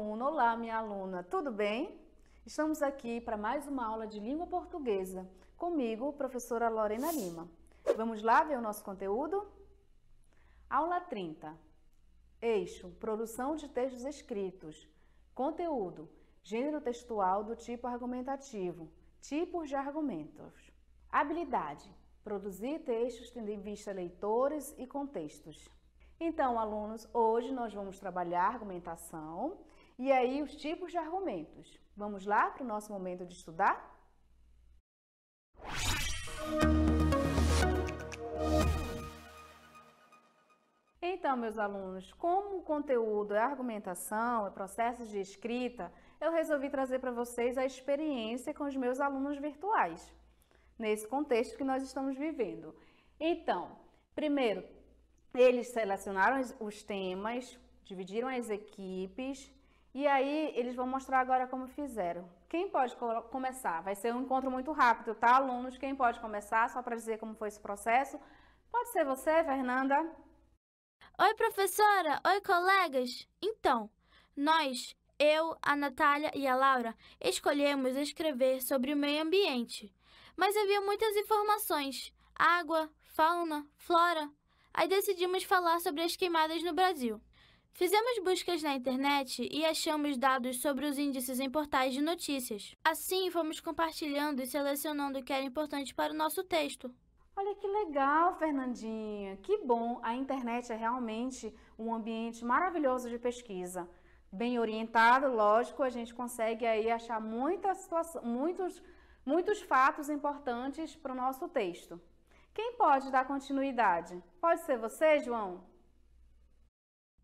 aluno, olá minha aluna, tudo bem? Estamos aqui para mais uma aula de língua portuguesa, comigo, professora Lorena Lima. Vamos lá ver o nosso conteúdo? Aula 30. Eixo, produção de textos escritos. Conteúdo, gênero textual do tipo argumentativo, tipos de argumentos. Habilidade, produzir textos tendo em vista leitores e contextos. Então, alunos, hoje nós vamos trabalhar argumentação e aí os tipos de argumentos. Vamos lá para o nosso momento de estudar? Então, meus alunos, como o conteúdo é argumentação, é processos de escrita, eu resolvi trazer para vocês a experiência com os meus alunos virtuais, nesse contexto que nós estamos vivendo. Então, primeiro, eles selecionaram os temas, dividiram as equipes e aí eles vão mostrar agora como fizeram. Quem pode começar? Vai ser um encontro muito rápido, tá, alunos? Quem pode começar, só para dizer como foi esse processo? Pode ser você, Fernanda? Oi, professora! Oi, colegas! Então, eu, a Natália e a Laura, escolhemos escrever sobre o meio ambiente. Mas havia muitas informações: água, fauna, flora. Aí decidimos falar sobre as queimadas no Brasil. Fizemos buscas na internet e achamos dados sobre os índices em portais de notícias. Assim, fomos compartilhando e selecionando o que era importante para o nosso texto. Olha que legal, Fernandinha. Que bom. A internet é realmente um ambiente maravilhoso de pesquisa. Bem orientado, lógico, a gente consegue aí achar muitos fatos importantes para o nosso texto. Quem pode dar continuidade? Pode ser você, João?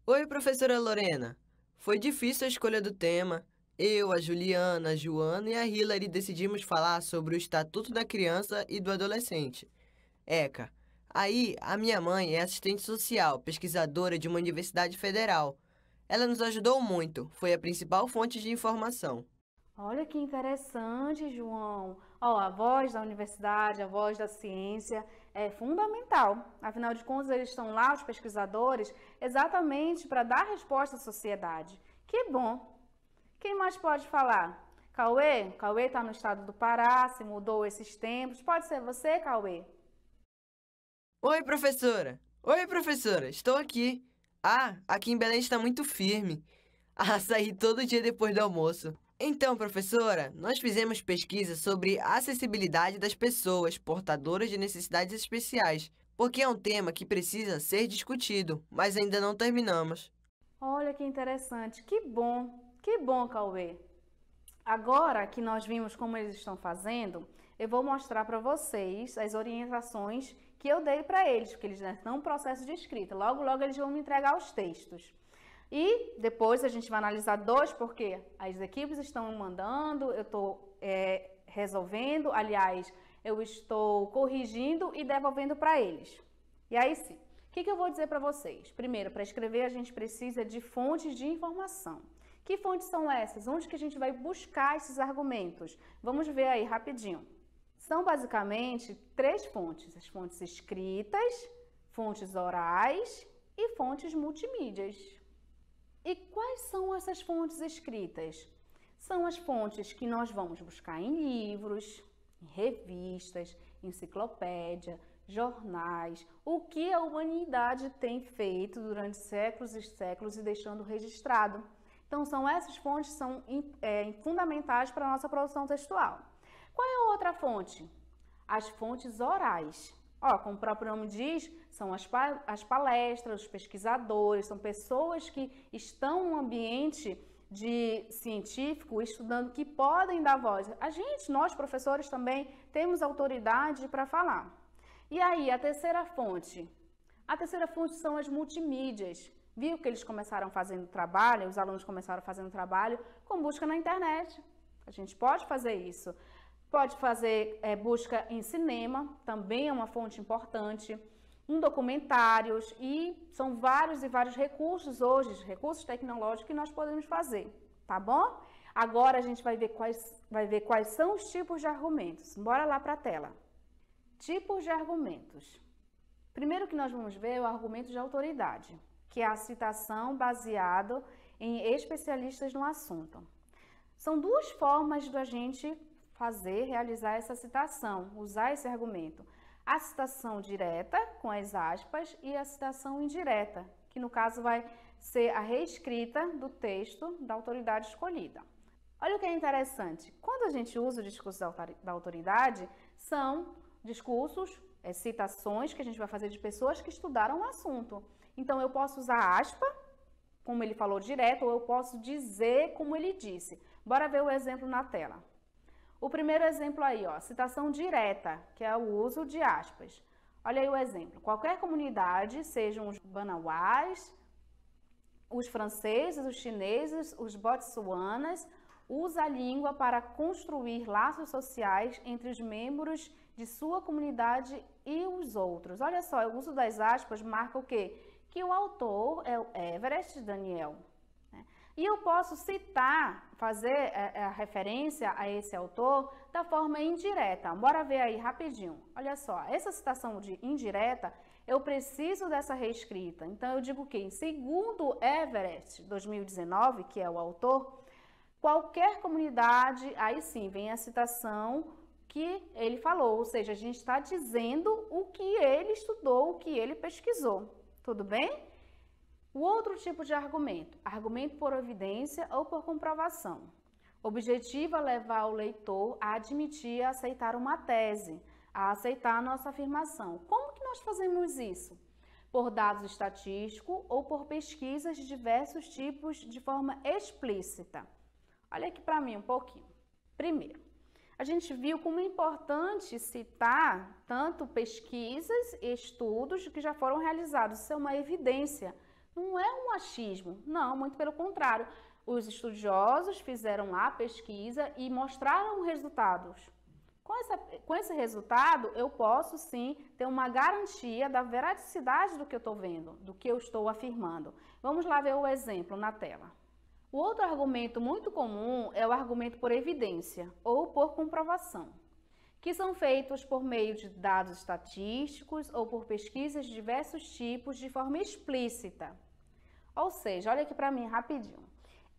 Oi, professora Lorena. Foi difícil a escolha do tema. Eu, a Juliana, a Joana e a Hilary decidimos falar sobre o Estatuto da Criança e do Adolescente, ECA. Aí, a minha mãe é assistente social, pesquisadora de uma universidade federal. Ela nos ajudou muito, foi a principal fonte de informação. Olha que interessante, João. Ó, a voz da universidade, a voz da ciência é fundamental. Afinal de contas, eles estão lá, os pesquisadores, exatamente para dar resposta à sociedade. Que bom. Quem mais pode falar? Cauê? Cauê está no estado do Pará, se mudou esses tempos. Pode ser você, Cauê? Oi, professora! Oi, professora! Estou aqui. Aqui em Belém está muito firme. Saí todo dia depois do almoço. Então, professora, nós fizemos pesquisa sobre a acessibilidade das pessoas portadoras de necessidades especiais, porque é um tema que precisa ser discutido, mas ainda não terminamos. Olha que interessante. Que bom, Cauê. Agora que nós vimos como eles estão fazendo, eu vou mostrar para vocês as orientações que eu dei para eles, porque eles estão em processo de escrita. Logo, logo eles vão me entregar os textos. E depois a gente vai analisar dois, porque as equipes estão mandando, eu estou resolvendo, aliás, eu estou corrigindo e devolvendo para eles. E aí sim, o que eu vou dizer para vocês? Primeiro, para escrever a gente precisa de fontes de informação. Que fontes são essas? Onde que a gente vai buscar esses argumentos? Vamos ver aí rapidinho. São basicamente três fontes: as fontes escritas, fontes orais e fontes multimídias. E quais são essas fontes escritas? São as fontes que nós vamos buscar em livros, em revistas, enciclopédia, jornais, o que a humanidade tem feito durante séculos e séculos e deixando registrado. Então, essas fontes são fundamentais para a nossa produção textual. Qual é a outra fonte? As fontes orais. Como o próprio nome diz, são as palestras, os pesquisadores, são pessoas que estão num ambiente científico, estudando, que podem dar voz. Nós professores também temos autoridade para falar. E aí, a terceira fonte? A terceira fonte são as multimídias. Viu que eles começaram fazendo trabalho, os alunos começaram fazendo trabalho com busca na internet. A gente pode fazer isso. Pode fazer busca em cinema, também é uma fonte importante, em documentários, e são vários e vários recursos hoje, recursos tecnológicos que nós podemos fazer, tá bom? Agora a gente vai ver quais são os tipos de argumentos. Bora lá para a tela. Tipos de argumentos. Primeiro que nós vamos ver é o argumento de autoridade, que é a citação baseada em especialistas no assunto. São duas formas da gente realizar essa citação, usar esse argumento. A citação direta, com as aspas, e a citação indireta, que no caso vai ser a reescrita do texto da autoridade escolhida. Olha o que é interessante. Quando a gente usa o discurso da autoridade, são discursos, citações que a gente vai fazer de pessoas que estudaram o assunto. Então, eu posso usar aspa, como ele falou direto, ou eu posso dizer como ele disse. Bora ver o exemplo na tela. O primeiro exemplo aí, ó, citação direta, que é o uso de aspas. Olha aí o exemplo. Qualquer comunidade, sejam os banauás, os franceses, os chineses, os botsuanas, usa a língua para construir laços sociais entre os membros de sua comunidade e os outros. Olha só, o uso das aspas marca o quê? Que o autor é o Everett Daniel. E eu posso citar, fazer a referência a esse autor da forma indireta. Bora ver aí rapidinho. Olha só, essa citação de indireta, eu preciso dessa reescrita. Então, eu digo que, segundo Everett, 2019, que é o autor, qualquer comunidade, aí sim, vem a citação que ele falou. Ou seja, a gente está dizendo o que ele estudou, o que ele pesquisou. Tudo bem? O outro tipo de argumento, argumento por evidência ou por comprovação. O objetivo é levar o leitor a admitir e aceitar uma tese, a aceitar a nossa afirmação. Como que nós fazemos isso? Por dados estatísticos ou por pesquisas de diversos tipos de forma explícita. Olha aqui para mim um pouquinho. Primeiro, a gente viu como é importante citar tanto pesquisas e estudos que já foram realizados. Isso é uma evidência. Não é um achismo, não, muito pelo contrário. Os estudiosos fizeram a pesquisa e mostraram resultados. Com esse resultado, eu posso sim ter uma garantia da veracidade do que eu estou vendo, do que eu estou afirmando. Vamos lá ver o exemplo na tela. O outro argumento muito comum é o argumento por evidência ou por comprovação, que são feitos por meio de dados estatísticos ou por pesquisas de diversos tipos de forma explícita. Ou seja, olha aqui para mim rapidinho.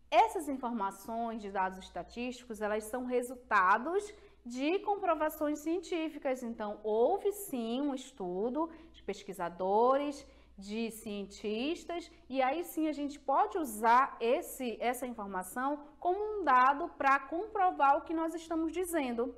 Essas informações de dados estatísticos, elas são resultados de comprovações científicas. Então, houve sim um estudo de pesquisadores, de cientistas, e aí sim a gente pode usar essa informação como um dado para comprovar o que nós estamos dizendo.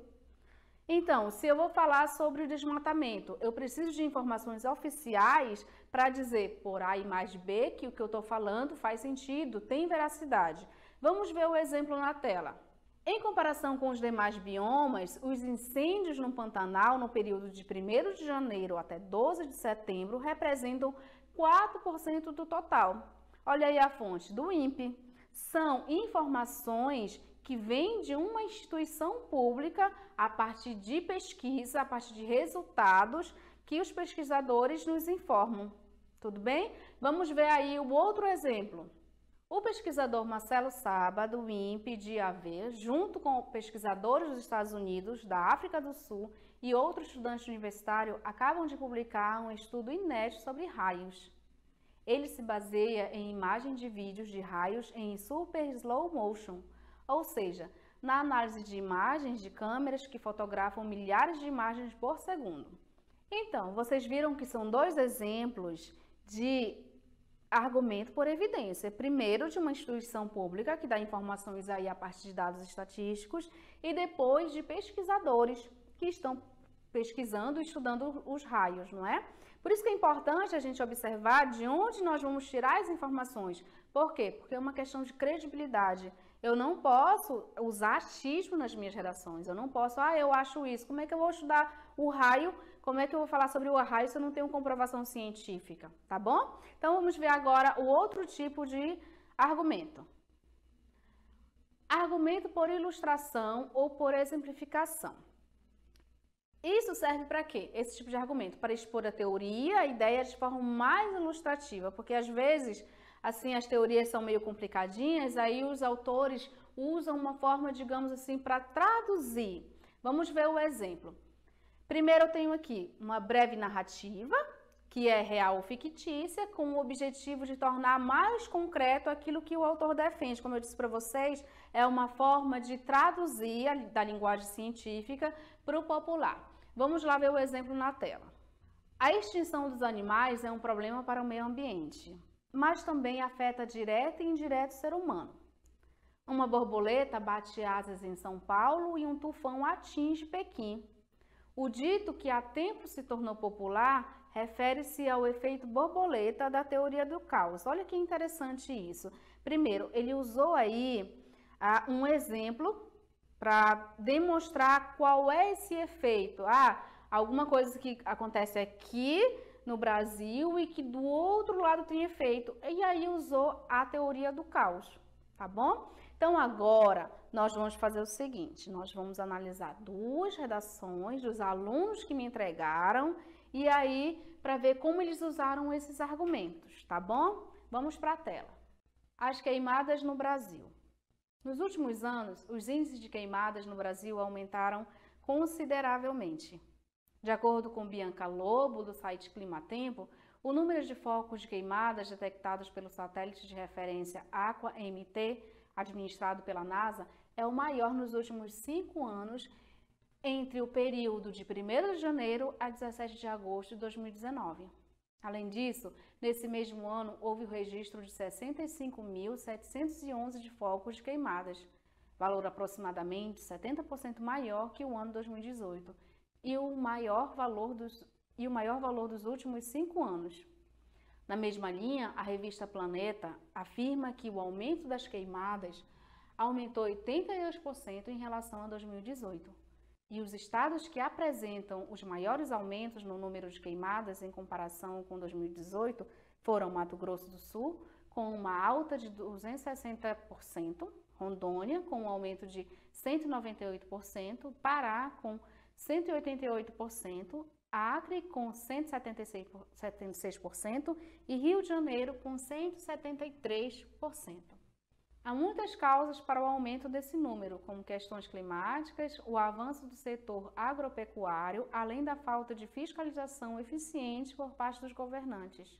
Então, se eu vou falar sobre o desmatamento, eu preciso de informações oficiais para dizer por A e mais B que o que eu estou falando faz sentido, tem veracidade. Vamos ver o exemplo na tela. Em comparação com os demais biomas, os incêndios no Pantanal no período de 1º de janeiro até 12 de setembro representam 4% do total. Olha aí a fonte do INPE. São informações que vêm de uma instituição pública a partir de pesquisa, a partir de resultados que os pesquisadores nos informam. Tudo bem? Vamos ver aí o outro exemplo. O pesquisador Marcelo Saba, do INPE de AV, junto com pesquisadores dos Estados Unidos, da África do Sul e outros estudantes universitários, acabam de publicar um estudo inédito sobre raios. Ele se baseia em imagens de vídeos de raios em super slow motion, ou seja, na análise de imagens de câmeras que fotografam milhares de imagens por segundo. Então, vocês viram que são dois exemplos de argumento por evidência. Primeiro, de uma instituição pública que dá informações aí a partir de dados estatísticos e depois de pesquisadores que estão pesquisando e estudando os raios, não é? Por isso que é importante a gente observar de onde nós vamos tirar as informações. Por quê? Porque é uma questão de credibilidade. Eu não posso usar achismo nas minhas redações. Eu não posso, eu acho isso. Como é que eu vou estudar o raio? Como é que eu vou falar sobre o raio se eu não tenho comprovação científica? Tá bom? Então, vamos ver agora o outro tipo de argumento. Argumento por ilustração ou por exemplificação. Isso serve para quê? Esse tipo de argumento, para expor a teoria, a ideia de forma mais ilustrativa, porque às vezes, assim, as teorias são meio complicadinhas, aí os autores usam uma forma, digamos assim, para traduzir. Vamos ver o exemplo. Primeiro eu tenho aqui uma breve narrativa, que é real ou fictícia, com o objetivo de tornar mais concreto aquilo que o autor defende. Como eu disse para vocês, é uma forma de traduzir da linguagem científica para o popular. Vamos lá ver o exemplo na tela. A extinção dos animais é um problema para o meio ambiente, mas também afeta direto e indireto o ser humano. Uma borboleta bate asas em São Paulo e um tufão atinge Pequim. O dito que há tempo se tornou popular refere-se ao efeito borboleta da teoria do caos. Olha que interessante isso. Primeiro, ele usou aí um exemplo para demonstrar qual é esse efeito. Alguma coisa que acontece aqui no Brasil e que do outro lado tem efeito. E aí usou a teoria do caos, tá bom? Então agora nós vamos fazer o seguinte, nós vamos analisar duas redações dos alunos que me entregaram e aí para ver como eles usaram esses argumentos, tá bom? Vamos para a tela. As queimadas no Brasil. Nos últimos anos, os índices de queimadas no Brasil aumentaram consideravelmente. De acordo com Bianca Lobo, do site Climatempo, o número de focos de queimadas detectados pelo satélite de referência Aqua-MT, administrado pela NASA, é o maior nos últimos 5 anos, entre o período de 1º de janeiro a 17 de agosto de 2019. Além disso, nesse mesmo ano, houve o registro de 65.711 de focos de queimadas, valor aproximadamente 70% maior que o ano 2018, e o maior valor dos últimos 5 anos. Na mesma linha, a revista Planeta afirma que o aumento das queimadas aumentou 82% em relação a 2018. E os estados que apresentam os maiores aumentos no número de queimadas em comparação com 2018 foram Mato Grosso do Sul, com uma alta de 260%, Rondônia, com um aumento de 198%, Pará, com 188%, Acre, com 176% e Rio de Janeiro, com 173%. Há muitas causas para o aumento desse número, como questões climáticas, o avanço do setor agropecuário, além da falta de fiscalização eficiente por parte dos governantes.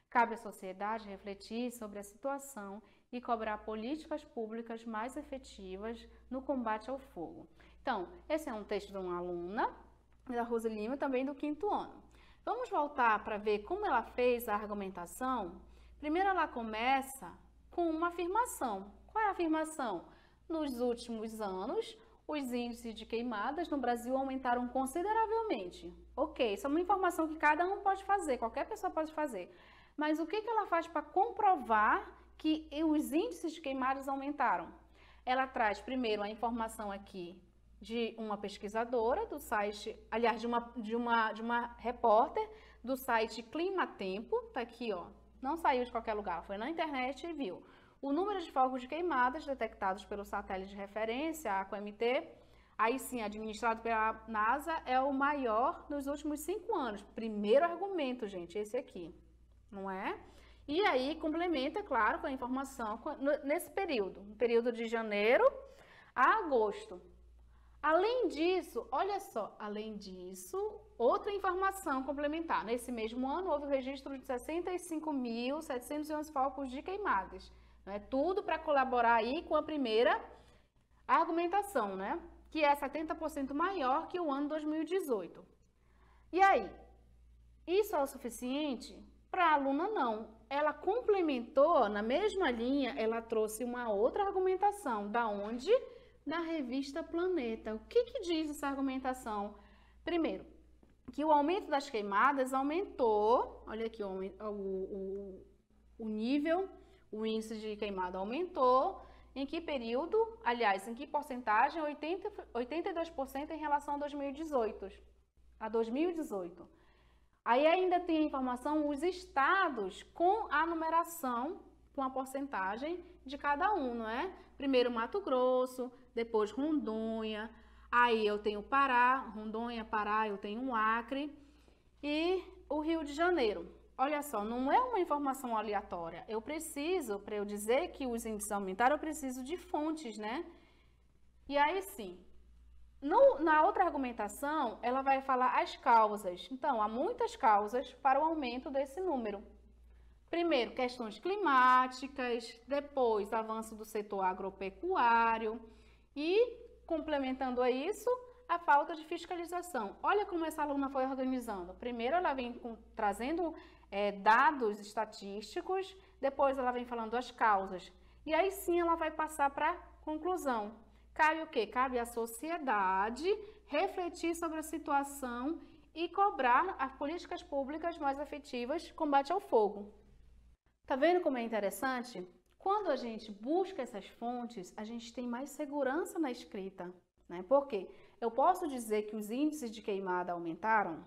Cabe à sociedade refletir sobre a situação e cobrar políticas públicas mais efetivas no combate ao fogo. Então, esse é um texto de uma aluna, da Rose Lima, também do 5º ano. Vamos voltar para ver como ela fez a argumentação. Primeiro ela começa com uma afirmação. Qual é a afirmação? Nos últimos anos, os índices de queimadas no Brasil aumentaram consideravelmente. Ok, isso é uma informação que cada um pode fazer, qualquer pessoa pode fazer. Mas o que ela faz para comprovar que os índices de queimadas aumentaram? Ela traz primeiro a informação aqui de uma pesquisadora do site, aliás, de uma repórter do site Climatempo, tá aqui, ó, não saiu de qualquer lugar, foi na internet e viu. O número de focos de queimadas detectados pelo satélite de referência, a Aqua-MT, aí sim, administrado pela NASA, é o maior nos últimos 5 anos. Primeiro argumento, gente, esse aqui, não é? E aí complementa, claro, com a informação nesse período, no período de janeiro a agosto. Além disso, olha só, além disso, outra informação complementar. Nesse mesmo ano, houve o registro de 65.711 focos de queimadas. Né? Tudo para colaborar aí com a primeira argumentação, né? Que é 70% maior que o ano 2018. E aí, isso é o suficiente? Para a aluna, não. Ela complementou, na mesma linha, ela trouxe uma outra argumentação. Da onde? Da revista Planeta. O que diz essa argumentação? Primeiro, que o aumento das queimadas aumentou, olha aqui o nível, o índice de queimada aumentou, em que período, aliás, em que porcentagem? 82% em relação a 2018. Aí ainda tem a informação, os estados com a numeração, com a porcentagem de cada um, não é? Primeiro Mato Grosso, depois Rondônia, aí eu tenho Pará, Rondônia, Pará, eu tenho Acre e o Rio de Janeiro. Olha só, não é uma informação aleatória. Eu preciso, para eu dizer que os índices aumentaram, eu preciso de fontes, né? E aí sim, Na outra argumentação, ela vai falar as causas. Então, há muitas causas para o aumento desse número. Primeiro, questões climáticas, depois, avanço do setor agropecuário e, complementando a isso, a falta de fiscalização. Olha como essa aluna foi organizando. Primeiro, ela vem trazendo dados estatísticos, depois ela vem falando as causas. E aí sim ela vai passar para a conclusão. Cabe o quê? Cabe à sociedade refletir sobre a situação e cobrar as políticas públicas mais efetivas de combate ao fogo. Tá vendo como é interessante? Quando a gente busca essas fontes, a gente tem mais segurança na escrita, né? Por quê? Eu posso dizer que os índices de queimada aumentaram?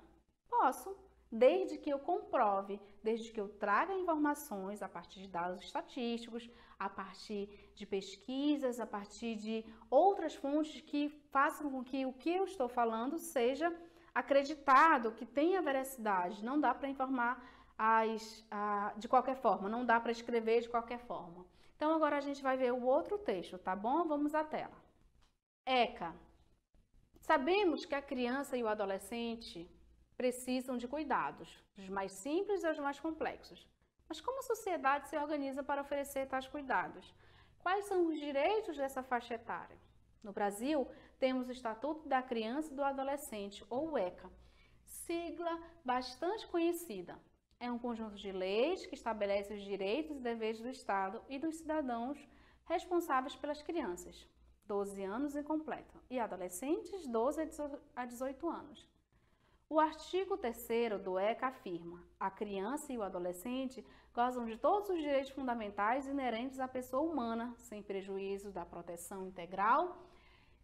Posso, desde que eu comprove, desde que eu traga informações a partir de dados estatísticos, a partir de pesquisas, a partir de outras fontes que façam com que o que eu estou falando seja acreditado, que tenha veracidade. Não dá para informar de qualquer forma, não dá para escrever de qualquer forma. Então, agora a gente vai ver o outro texto, tá bom? Vamos à tela. ECA. Sabemos que a criança e o adolescente precisam de cuidados, dos mais simples aos mais complexos. Mas como a sociedade se organiza para oferecer tais cuidados? Quais são os direitos dessa faixa etária? No Brasil, temos o Estatuto da Criança e do Adolescente, ou ECA, sigla bastante conhecida. É um conjunto de leis que estabelece os direitos e deveres do Estado e dos cidadãos responsáveis pelas crianças, 12 anos e completo, e adolescentes, 12 a 18 anos. O artigo 3º do ECA afirma: a criança e o adolescente gozam de todos os direitos fundamentais inerentes à pessoa humana, sem prejuízo da proteção integral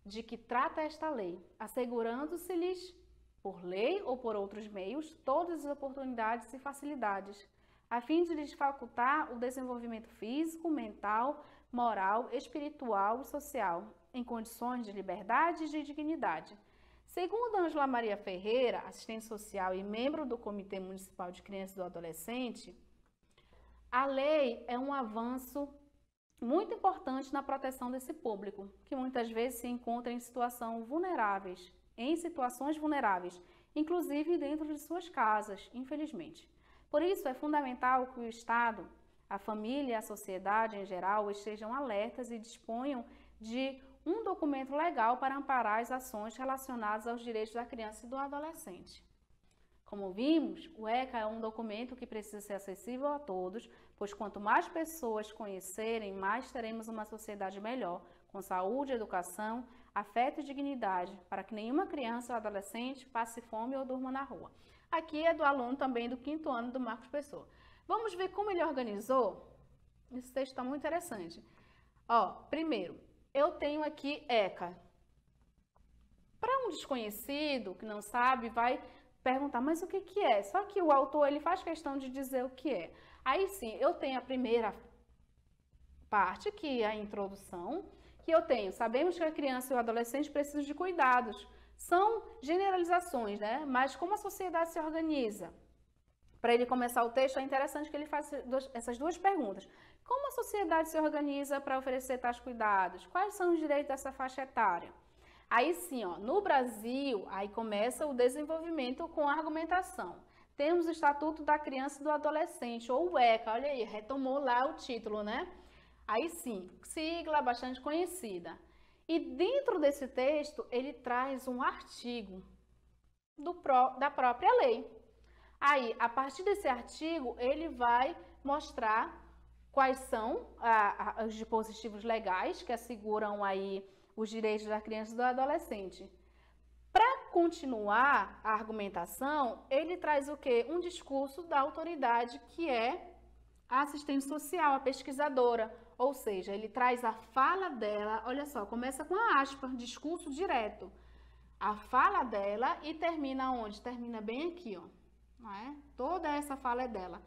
de que trata esta lei, assegurando-se-lhes, por lei ou por outros meios, todas as oportunidades e facilidades, a fim de lhes facultar o desenvolvimento físico, mental, moral, espiritual e social, em condições de liberdade e de dignidade. Segundo Ângela Maria Ferreira, assistente social e membro do Comitê Municipal de Criança e do Adolescente, a lei é um avanço muito importante na proteção desse público, que muitas vezes se encontra em situações vulneráveis, inclusive dentro de suas casas, infelizmente. Por isso, é fundamental que o Estado, a família e a sociedade em geral estejam alertas e disponham de um documento legal para amparar as ações relacionadas aos direitos da criança e do adolescente. Como vimos, o ECA é um documento que precisa ser acessível a todos, pois quanto mais pessoas conhecerem, mais teremos uma sociedade melhor, com saúde, educação, afeto e dignidade, para que nenhuma criança ou adolescente passe fome ou durma na rua. Aqui é do aluno também do 5º ano do Marcos Pessoa. Vamos ver como ele organizou? Esse texto está muito interessante. Primeiro, eu tenho aqui ECA. Para um desconhecido que não sabe, vai perguntar, mas o que é? Só que o autor ele faz questão de dizer o que é. Aí sim, eu tenho a primeira parte, que é a introdução, que eu tenho. Sabemos que a criança e o adolescente precisam de cuidados. São generalizações, né? Mas como a sociedade se organiza? Para ele começar o texto, é interessante que ele faça essas duas perguntas. Como a sociedade se organiza para oferecer tais cuidados? Quais são os direitos dessa faixa etária? Aí sim, no Brasil, aí começa o desenvolvimento com a argumentação. Temos o Estatuto da Criança e do Adolescente, ou o ECA, olha aí, retomou lá o título, né? Aí sim, sigla bastante conhecida. E dentro desse texto, ele traz um artigo da própria lei. Aí, a partir desse artigo, ele vai mostrar quais são os dispositivos legais que asseguram aí os direitos da criança e do adolescente. Para continuar a argumentação, ele traz o quê? Um discurso da autoridade que é a assistente social, a pesquisadora. Ou seja, ele traz a fala dela, olha só, começa com a aspa, discurso direto. A fala dela e termina onde? Termina bem aqui, não é? Toda essa fala é dela.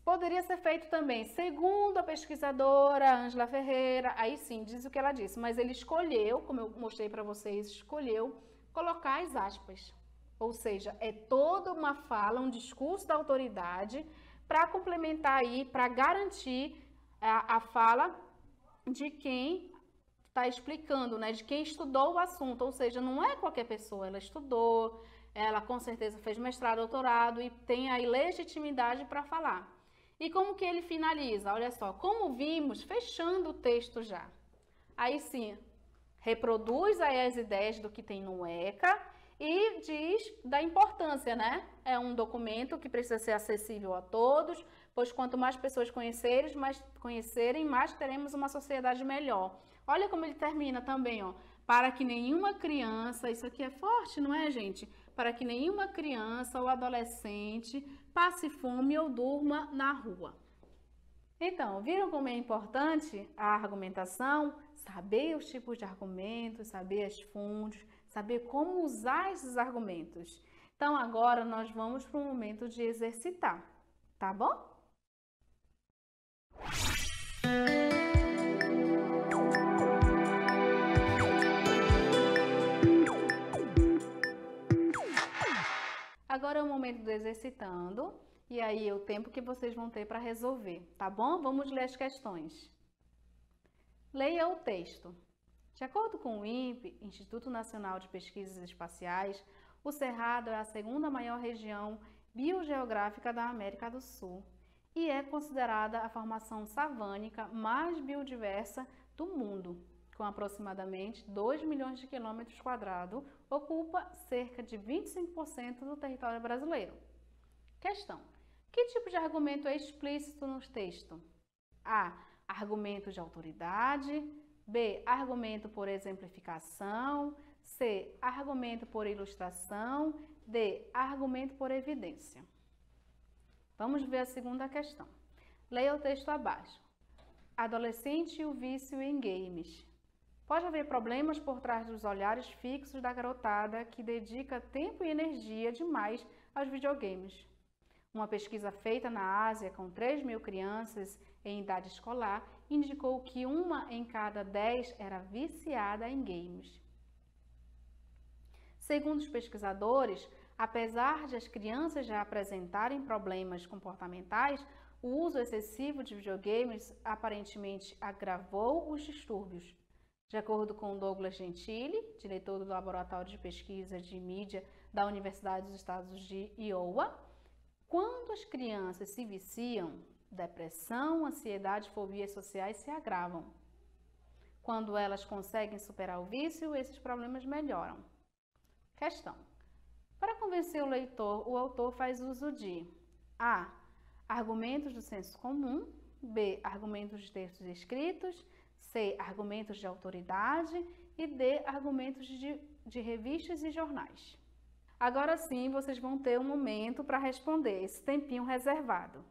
Poderia ser feito também, segundo a pesquisadora Ângela Ferreira, aí sim, diz o que ela disse, mas ele escolheu, como eu mostrei para vocês, escolheu colocar as aspas. Ou seja, é toda uma fala, um discurso da autoridade para complementar aí, para garantir a fala de quem está explicando, né, de quem estudou o assunto, ou seja, não é qualquer pessoa, ela estudou, ela com certeza fez mestrado, doutorado e tem aí legitimidade para falar. E como que ele finaliza? Olha só, como vimos, fechando o texto já. Aí sim, reproduz aí as ideias do que tem no ECA e diz da importância, né? É um documento que precisa ser acessível a todos, pois quanto mais pessoas conhecerem, mais teremos uma sociedade melhor. Olha como ele termina também, ó. Para que nenhuma criança, isso aqui é forte, não é, gente? Para que nenhuma criança ou adolescente passe fome ou durma na rua. Então, viram como é importante a argumentação? Saber os tipos de argumentos, saber as fontes, saber como usar esses argumentos. Então, agora nós vamos para o momento de exercitar, tá bom? Agora é o momento do exercitando, e aí é o tempo que vocês vão ter para resolver, tá bom? Vamos ler as questões. Leia o texto. De acordo com o INPE, Instituto Nacional de Pesquisas Espaciais, o Cerrado é a segunda maior região biogeográfica da América do Sul e é considerada a formação savânica mais biodiversa do mundo. Com aproximadamente 2 milhões de quilômetros quadrados, ocupa cerca de 25% do território brasileiro. Questão. Que tipo de argumento é explícito no texto? A. Argumento de autoridade. B. Argumento por exemplificação. C. Argumento por ilustração. D. Argumento por evidência. Vamos ver a segunda questão. Leia o texto abaixo. Adolescente e o vício em games. Pode haver problemas por trás dos olhares fixos da garotada que dedica tempo e energia demais aos videogames. Uma pesquisa feita na Ásia com 3.000 crianças em idade escolar indicou que 1 em cada 10 era viciada em games. Segundo os pesquisadores, apesar de as crianças já apresentarem problemas comportamentais, o uso excessivo de videogames aparentemente agravou os distúrbios. De acordo com Douglas Gentili, diretor do Laboratório de Pesquisa de Mídia da Universidade dos Estados de Iowa, quando as crianças se viciam, depressão, ansiedade e fobias sociais se agravam. Quando elas conseguem superar o vício, esses problemas melhoram. Questão. Para convencer o leitor, o autor faz uso de A. Argumentos do senso comum. B. Argumentos de textos escritos. C. Argumentos de autoridade. E D. Argumentos de revistas e jornais. Agora sim, vocês vão ter um momento para responder, esse tempinho reservado.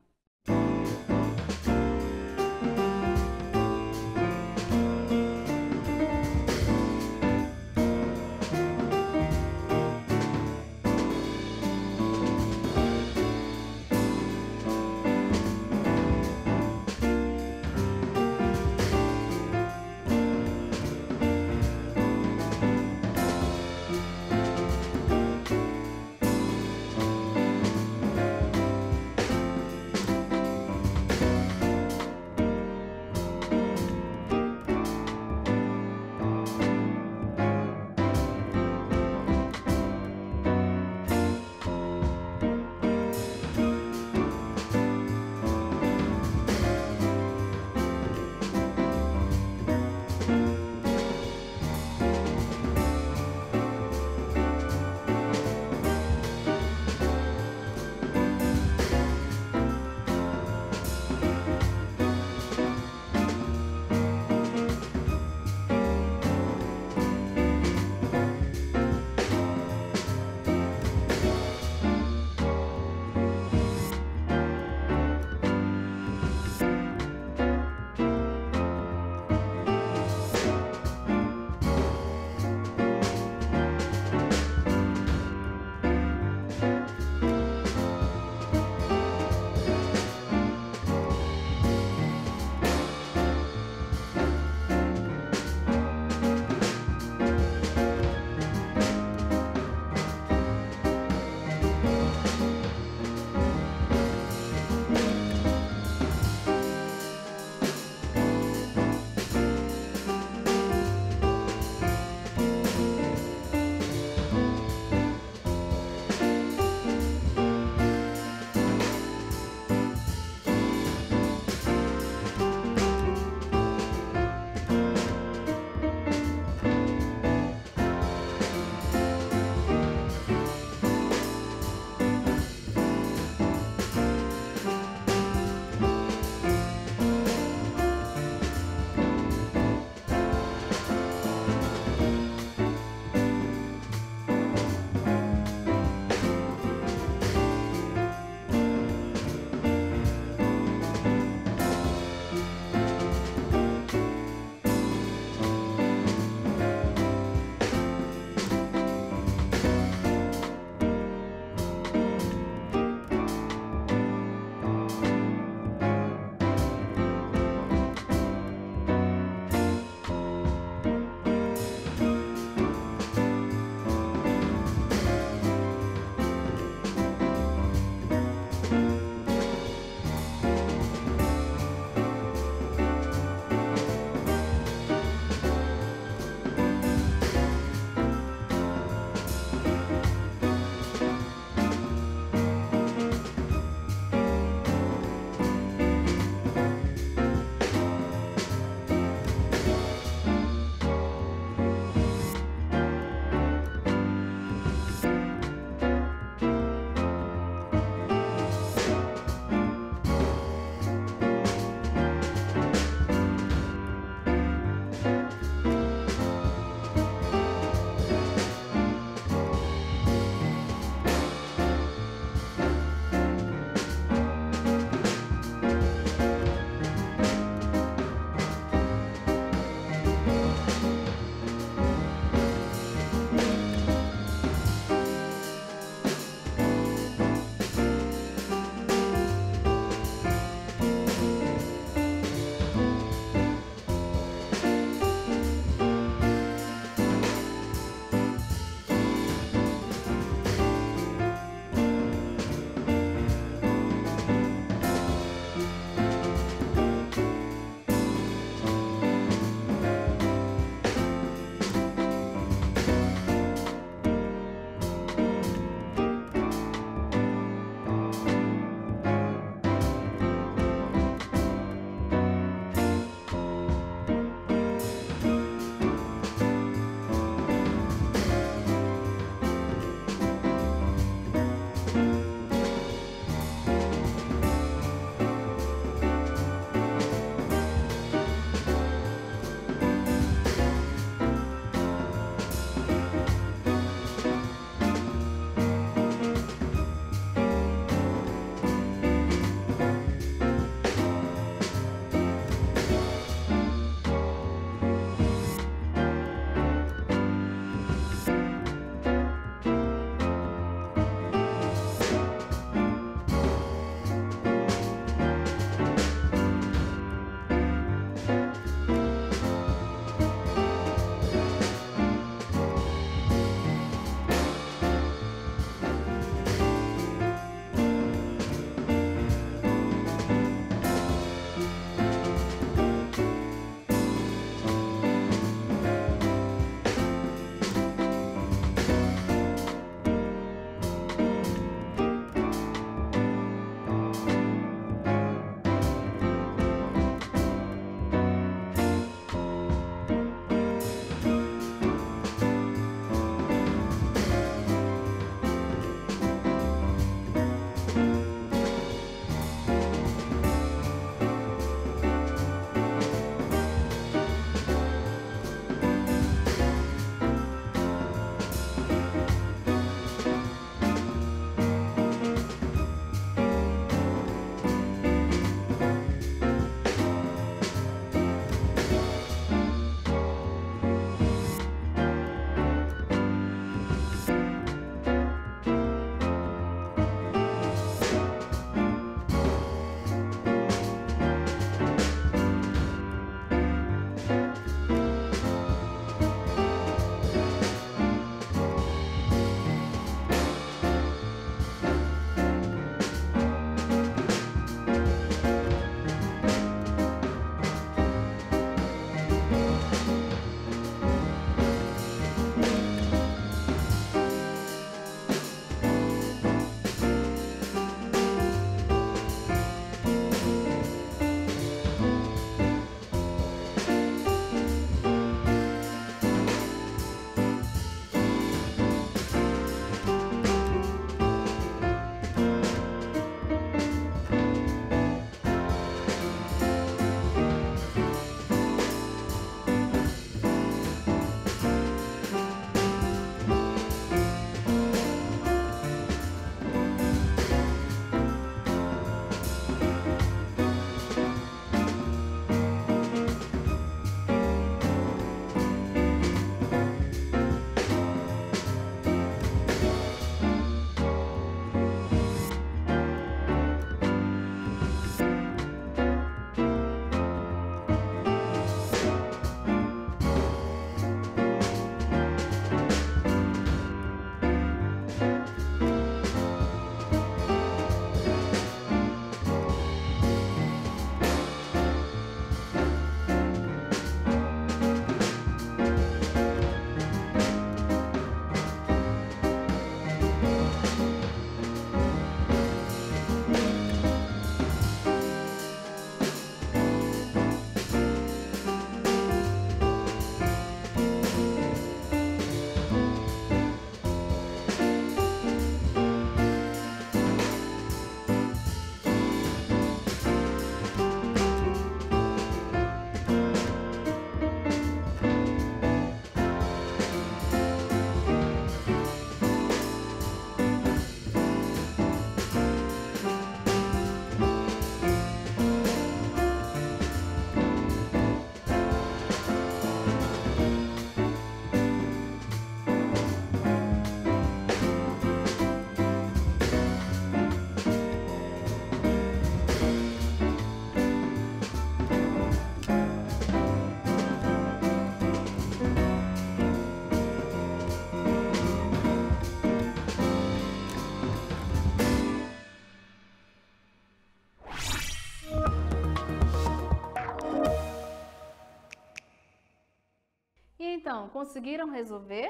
E então, conseguiram resolver?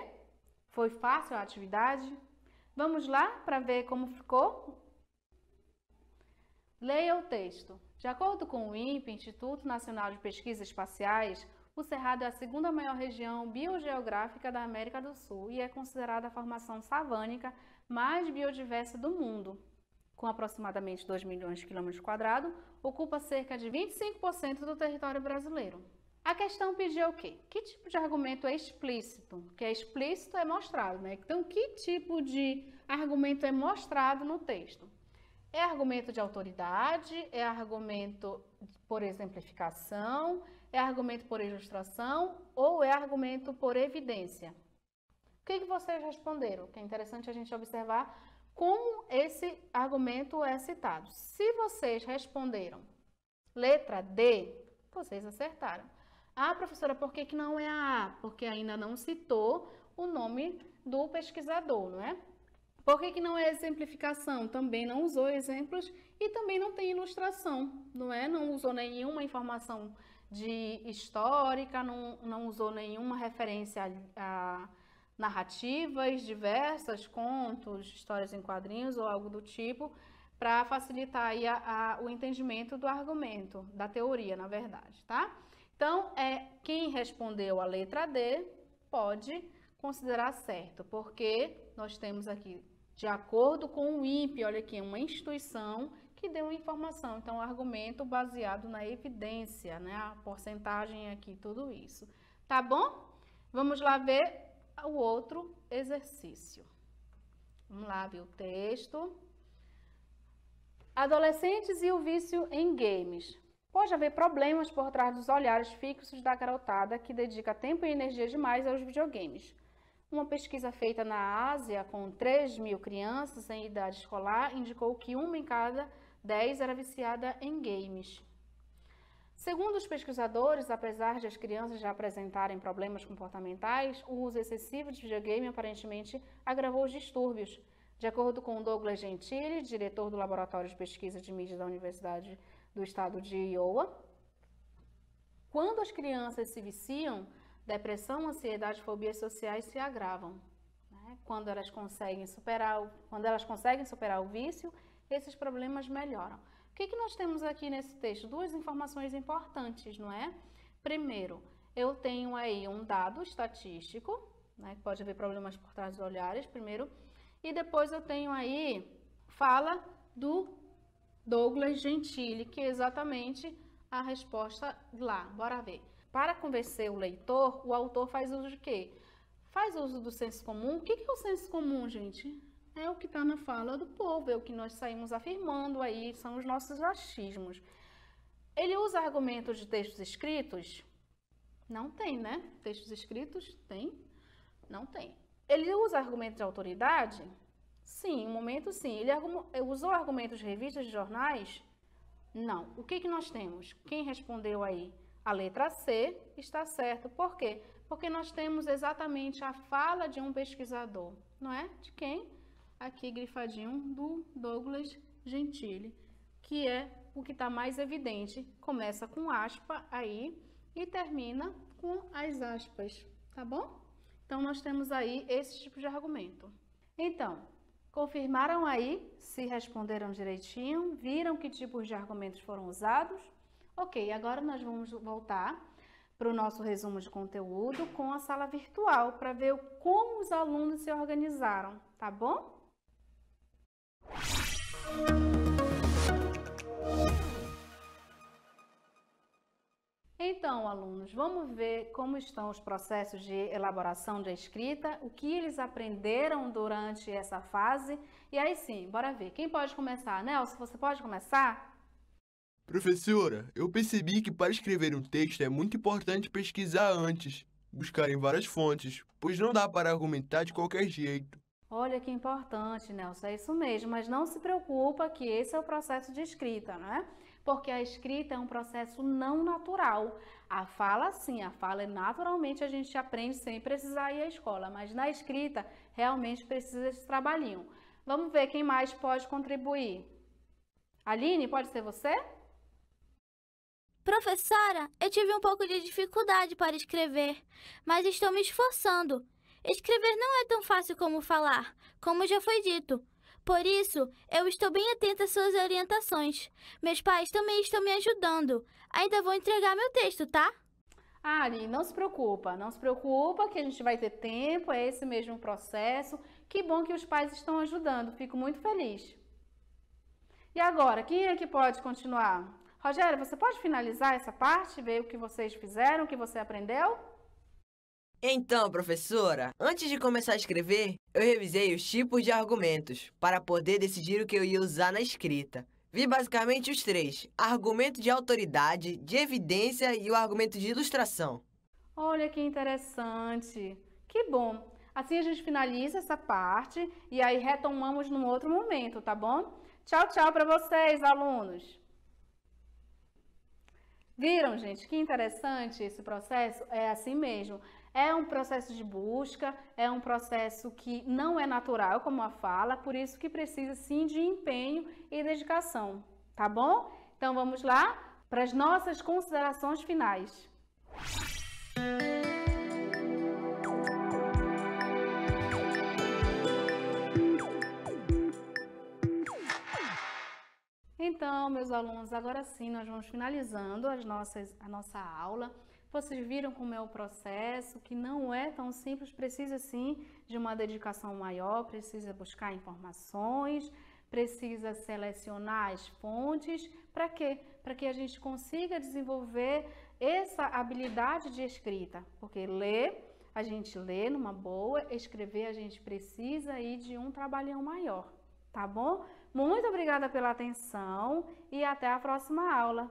Foi fácil a atividade? Vamos lá para ver como ficou? Leia o texto. De acordo com o INPE, Instituto Nacional de Pesquisas Espaciais, o Cerrado é a segunda maior região biogeográfica da América do Sul e é considerada a formação savânica mais biodiversa do mundo. Com aproximadamente 2 milhões de quilômetros quadrados, ocupa cerca de 25% do território brasileiro. A questão pediu o quê? Que tipo de argumento é explícito? O que é explícito é mostrado, né? Então, que tipo de argumento é mostrado no texto? É argumento de autoridade? É argumento por exemplificação? É argumento por ilustração? Ou é argumento por evidência? O que vocês responderam? Que é interessante a gente observar como esse argumento é citado. Se vocês responderam letra D, vocês acertaram. Ah, professora, por que não é a A? Porque ainda não citou o nome do pesquisador, não é? Por que não é exemplificação? Também não usou exemplos e também não tem ilustração, não é? Não usou nenhuma informação de histórica, não usou nenhuma referência a narrativas diversas, contos, histórias em quadrinhos ou algo do tipo, para facilitar aí o entendimento do argumento, da teoria, na verdade, tá? Então, quem respondeu a letra D pode considerar certo, porque nós temos aqui, de acordo com o INPE, olha aqui, uma instituição que deu informação. Então, argumento baseado na evidência, né? A porcentagem aqui, tudo isso. Tá bom? Vamos lá ver o outro exercício. Vamos lá ver o texto. Adolescentes e o vício em games. Pode haver problemas por trás dos olhares fixos da garotada que dedica tempo e energia demais aos videogames. Uma pesquisa feita na Ásia com 3.000 crianças em idade escolar indicou que 1 em cada 10 era viciada em games. Segundo os pesquisadores, apesar de as crianças já apresentarem problemas comportamentais, o uso excessivo de videogame aparentemente agravou os distúrbios. De acordo com Douglas Gentili, diretor do Laboratório de Pesquisa de Mídia da Universidade do Estado de Iowa, quando as crianças se viciam, depressão, ansiedade e fobias sociais se agravam. Né? Quando elas conseguem superar o vício, esses problemas melhoram. O que nós temos aqui nesse texto? Duas informações importantes, não é? Primeiro, eu tenho aí um dado estatístico, né? Pode haver problemas por trás dos olhares, primeiro. E depois eu tenho aí fala do Douglas Gentili, que é exatamente a resposta lá. Bora ver. Para convencer o leitor, o autor faz uso de quê? Faz uso do senso comum. O que é o senso comum, gente? É o que está na fala do povo, é o que nós saímos afirmando aí, são os nossos achismos. Ele usa argumentos de textos escritos? Não tem, né? Textos escritos tem? Não tem. Ele usa argumentos de autoridade? Sim, em um momento sim. Ele usou argumentos de revistas, de jornais? Não. O que nós temos? Quem respondeu aí? A letra C está certo. Por quê? Porque nós temos exatamente a fala de um pesquisador, não é? De quem? Aqui grifadinho do Douglas Gentili, que é o que está mais evidente. Começa com aspa aí e termina com as aspas, tá bom? Então, nós temos aí esse tipo de argumento. Então, confirmaram aí se responderam direitinho? Viram que tipos de argumentos foram usados? Ok, agora nós vamos voltar para o nosso resumo de conteúdo com a sala virtual para ver como os alunos se organizaram, tá bom? Então, alunos, vamos ver como estão os processos de elaboração da escrita, o que eles aprenderam durante essa fase. E aí sim, bora ver. Quem pode começar? Nelson, você pode começar? Professora, eu percebi que para escrever um texto é muito importante pesquisar antes, buscar em várias fontes, pois não dá para argumentar de qualquer jeito. Olha que importante, Nelson, é isso mesmo, mas não se preocupa que esse é o processo de escrita, não é? Porque a escrita é um processo não natural. A fala, sim, a fala é naturalmente a gente aprende sem precisar ir à escola, mas na escrita realmente precisa desse trabalhinho. Vamos ver quem mais pode contribuir. Aline, pode ser você? Professora, eu tive um pouco de dificuldade para escrever, mas estou me esforçando. Escrever não é tão fácil como falar, como já foi dito. Por isso, eu estou bem atenta às suas orientações. Meus pais também estão me ajudando. Ainda vou entregar meu texto, tá? Ari, não se preocupa que a gente vai ter tempo, é esse mesmo processo. Que bom que os pais estão ajudando, fico muito feliz. E agora, quem é que pode continuar? Rogério, você pode finalizar essa parte, ver o que vocês fizeram, o que você aprendeu? Então, professora, antes de começar a escrever, eu revisei os tipos de argumentos para poder decidir o que eu ia usar na escrita. Vi basicamente os 3: argumento de autoridade, de evidência e o argumento de ilustração. Olha que interessante. Que bom. Assim a gente finaliza essa parte e aí retomamos num outro momento, tá bom? Tchau, tchau para vocês, alunos. Viram, gente? Que interessante esse processo? É assim mesmo. É um processo de busca, é um processo que não é natural, como a fala, por isso que precisa sim de empenho e dedicação, tá bom? Então vamos lá para as nossas considerações finais. Então, meus alunos, agora sim nós vamos finalizando a nossa aula. Vocês viram como é o processo, que não é tão simples, precisa sim de uma dedicação maior, precisa buscar informações, precisa selecionar as fontes. Para quê? Para que a gente consiga desenvolver essa habilidade de escrita. Porque ler, a gente lê numa boa, escrever a gente precisa aí de um trabalhão maior, tá bom? Muito obrigada pela atenção e até a próxima aula.